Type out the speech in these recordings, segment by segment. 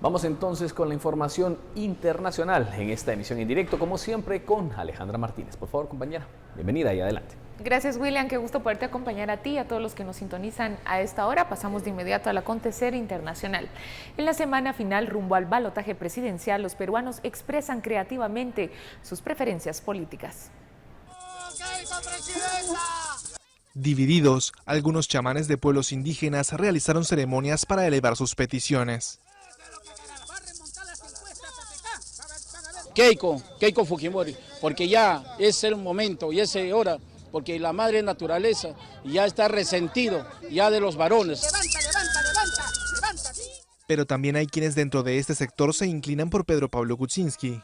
Vamos entonces con la información internacional en esta emisión en directo, como siempre, con Alejandra Martínez. Por favor, compañera, bienvenida y adelante. Gracias, William. Qué gusto poderte acompañar a ti y a todos los que nos sintonizan a esta hora. Pasamos de inmediato al acontecer internacional. En la semana final rumbo al balotaje presidencial, los peruanos expresan creativamente sus preferencias políticas. Divididos, algunos chamanes de pueblos indígenas realizaron ceremonias para elevar sus peticiones. Keiko Fujimori, porque ya es el momento y es hora, porque la madre naturaleza ya está resentido ya de los varones. Levanta. Pero también hay quienes dentro de este sector se inclinan por Pedro Pablo Kuczynski.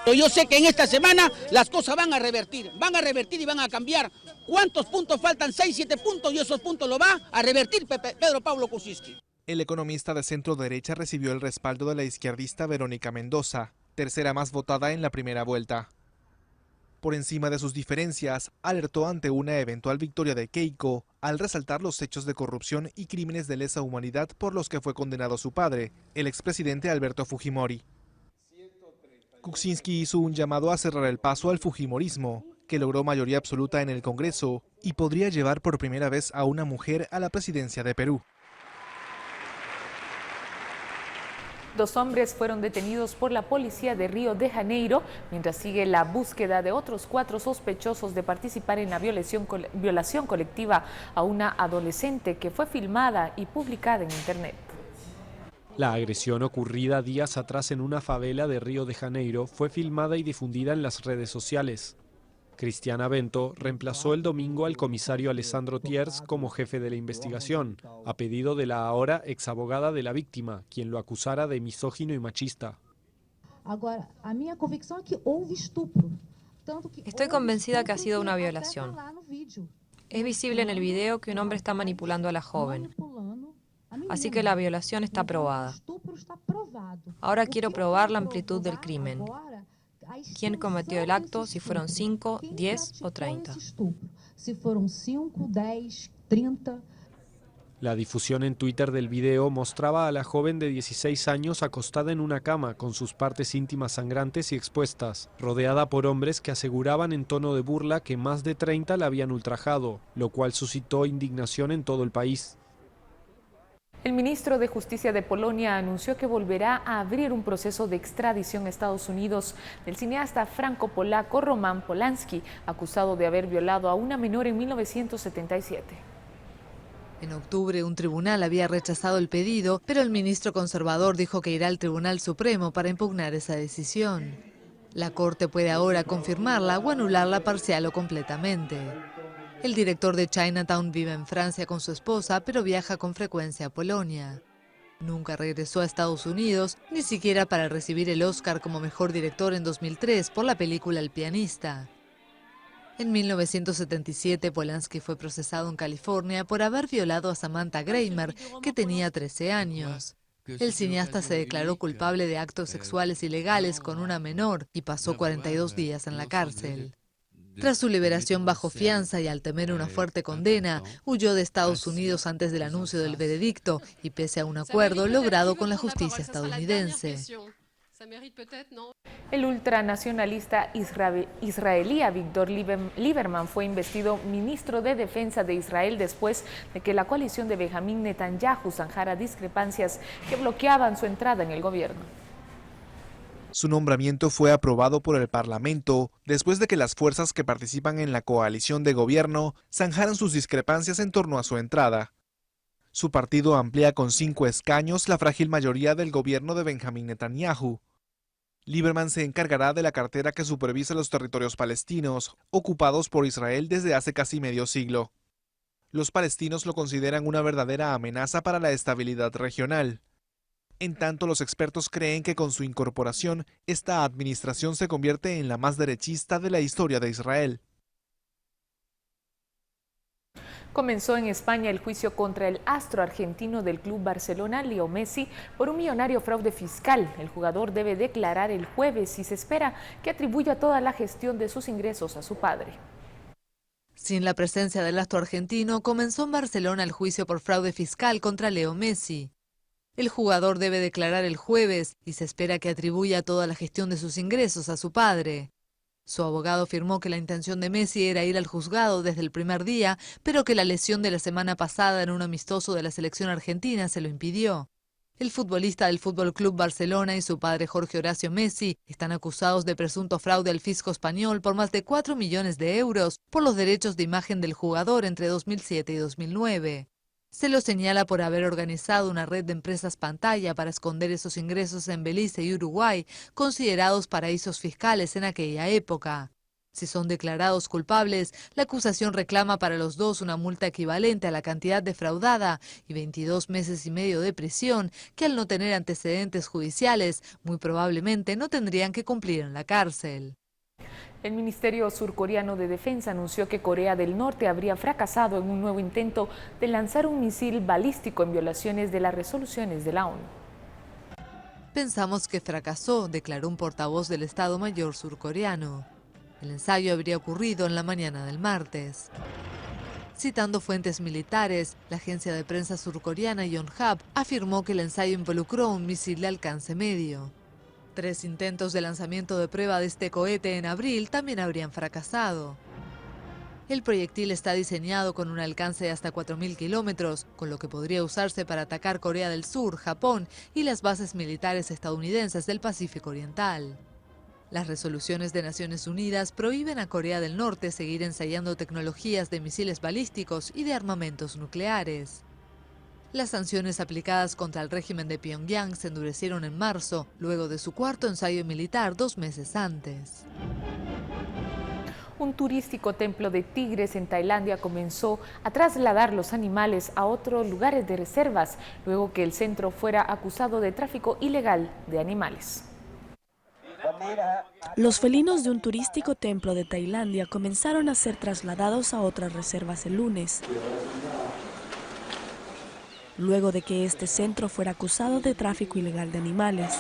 Yo sé que en esta semana las cosas van a revertir y van a cambiar. ¿Cuántos puntos faltan? 6, 7 puntos, y esos puntos lo va a revertir Pedro Pablo Kuczynski. El economista de centro derecha recibió el respaldo de la izquierdista Verónica Mendoza, tercera más votada en la primera vuelta. Por encima de sus diferencias, alertó ante una eventual victoria de Keiko al resaltar los hechos de corrupción y crímenes de lesa humanidad por los que fue condenado su padre, el expresidente Alberto Fujimori. Kuczynski hizo un llamado a cerrar el paso al fujimorismo, que logró mayoría absoluta en el Congreso y podría llevar por primera vez a una mujer a la presidencia de Perú. 2 hombres fueron detenidos por la policía de Río de Janeiro, mientras sigue la búsqueda de otros 4 sospechosos de participar en la violación colectiva a una adolescente que fue filmada y publicada en Internet. La agresión ocurrida días atrás en una favela de Río de Janeiro fue filmada y difundida en las redes sociales. Cristiana Bento reemplazó el domingo al comisario Alessandro Thiers como jefe de la investigación, a pedido de la ahora exabogada de la víctima, quien lo acusara de misógino y machista. Estoy convencida que ha sido una violación. Es visible en el video que un hombre está manipulando a la joven. Así que la violación está probada. Ahora quiero probar la amplitud del crimen. ¿Quién cometió el acto? Si fueron 5, 10 o 30. La difusión en Twitter del video mostraba a la joven de 16 años acostada en una cama con sus partes íntimas sangrantes y expuestas, rodeada por hombres que aseguraban en tono de burla que más de 30 la habían ultrajado, lo cual suscitó indignación en todo el país. El ministro de Justicia de Polonia anunció que volverá a abrir un proceso de extradición a Estados Unidos del cineasta franco-polaco Roman Polanski, acusado de haber violado a una menor en 1977. En octubre, un tribunal había rechazado el pedido, pero el ministro conservador dijo que irá al Tribunal Supremo para impugnar esa decisión. La Corte puede ahora confirmarla o anularla parcial o completamente. El director de Chinatown vive en Francia con su esposa, pero viaja con frecuencia a Polonia. Nunca regresó a Estados Unidos, ni siquiera para recibir el Oscar como mejor director en 2003 por la película El pianista. En 1977, Polanski fue procesado en California por haber violado a Samantha Kramer, que tenía 13 años. El cineasta se declaró culpable de actos sexuales ilegales con una menor y pasó 42 días en la cárcel. Tras su liberación bajo fianza y al temer una fuerte condena, huyó de Estados Unidos antes del anuncio del veredicto y pese a un acuerdo logrado con la justicia estadounidense. El ultranacionalista israelí Avigdor Lieberman fue investido ministro de Defensa de Israel después de que la coalición de Benjamín Netanyahu zanjara discrepancias que bloqueaban su entrada en el gobierno. Su nombramiento fue aprobado por el Parlamento después de que las fuerzas que participan en la coalición de gobierno zanjaran sus discrepancias en torno a su entrada. Su partido amplía con 5 escaños la frágil mayoría del gobierno de Benjamín Netanyahu. Lieberman se encargará de la cartera que supervisa los territorios palestinos, ocupados por Israel desde hace casi medio siglo. Los palestinos lo consideran una verdadera amenaza para la estabilidad regional. En tanto, los expertos creen que con su incorporación, esta administración se convierte en la más derechista de la historia de Israel. Comenzó en España el juicio contra el astro argentino del club Barcelona, Leo Messi, por un millonario fraude fiscal. El jugador debe declarar el jueves y se espera que atribuya toda la gestión de sus ingresos a su padre. Sin la presencia del astro argentino, comenzó en Barcelona el juicio por fraude fiscal contra Leo Messi. El jugador debe declarar el jueves y se espera que atribuya toda la gestión de sus ingresos a su padre. Su abogado afirmó que la intención de Messi era ir al juzgado desde el primer día, pero que la lesión de la semana pasada en un amistoso de la selección argentina se lo impidió. El futbolista del Fútbol Club Barcelona y su padre Jorge Horacio Messi están acusados de presunto fraude al fisco español por más de 4 millones de euros por los derechos de imagen del jugador entre 2007 y 2009. Se lo señala por haber organizado una red de empresas pantalla para esconder esos ingresos en Belice y Uruguay, considerados paraísos fiscales en aquella época. Si son declarados culpables, la acusación reclama para los dos una multa equivalente a la cantidad defraudada y 22 meses y medio de prisión, que al no tener antecedentes judiciales, muy probablemente no tendrían que cumplir en la cárcel. El Ministerio Surcoreano de Defensa anunció que Corea del Norte habría fracasado en un nuevo intento de lanzar un misil balístico en violaciones de las resoluciones de la ONU. Pensamos que fracasó, declaró un portavoz del Estado Mayor surcoreano. El ensayo habría ocurrido en la mañana del martes. Citando fuentes militares, la agencia de prensa surcoreana Yonhap afirmó que el ensayo involucró un misil de alcance medio. 3 intentos de lanzamiento de prueba de este cohete en abril también habrían fracasado. El proyectil está diseñado con un alcance de hasta 4.000 kilómetros, con lo que podría usarse para atacar Corea del Sur, Japón y las bases militares estadounidenses del Pacífico Oriental. Las resoluciones de Naciones Unidas prohíben a Corea del Norte seguir ensayando tecnologías de misiles balísticos y de armamentos nucleares. Las sanciones aplicadas contra el régimen de Pyongyang se endurecieron en marzo, luego de su cuarto ensayo militar 2 meses antes. Un turístico templo de tigres en Tailandia comenzó a trasladar los animales a otros lugares de reservas, luego que el centro fuera acusado de tráfico ilegal de animales. Los felinos de un turístico templo de Tailandia comenzaron a ser trasladados a otras reservas el lunes, luego de que este centro fuera acusado de tráfico ilegal de animales.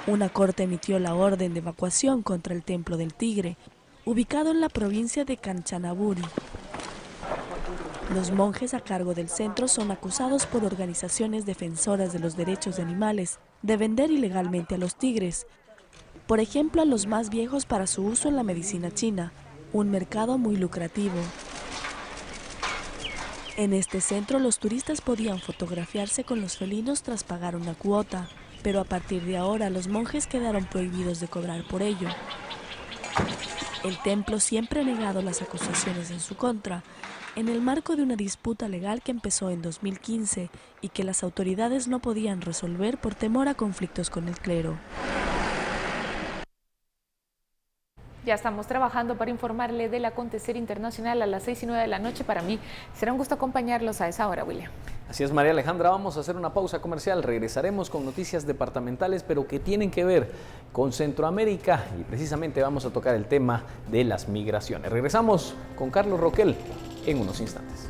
Una corte emitió la orden de evacuación contra el Templo del Tigre, ubicado en la provincia de Kanchanaburi. Los monjes a cargo del centro son acusados por organizaciones defensoras de los derechos de animales de vender ilegalmente a los tigres, por ejemplo a los más viejos para su uso en la medicina china, un mercado muy lucrativo. En este centro los turistas podían fotografiarse con los felinos tras pagar una cuota, pero a partir de ahora los monjes quedaron prohibidos de cobrar por ello. El templo siempre ha negado las acusaciones en su contra, en el marco de una disputa legal que empezó en 2015 y que las autoridades no podían resolver por temor a conflictos con el clero. Ya estamos trabajando para informarle del acontecer internacional a las 6:09 de la noche. Para mí será un gusto acompañarlos a esa hora, William. Así es, María Alejandra, vamos a hacer una pausa comercial. Regresaremos con noticias departamentales, pero que tienen que ver con Centroamérica y precisamente vamos a tocar el tema de las migraciones. Regresamos con Carlos Roquel en unos instantes.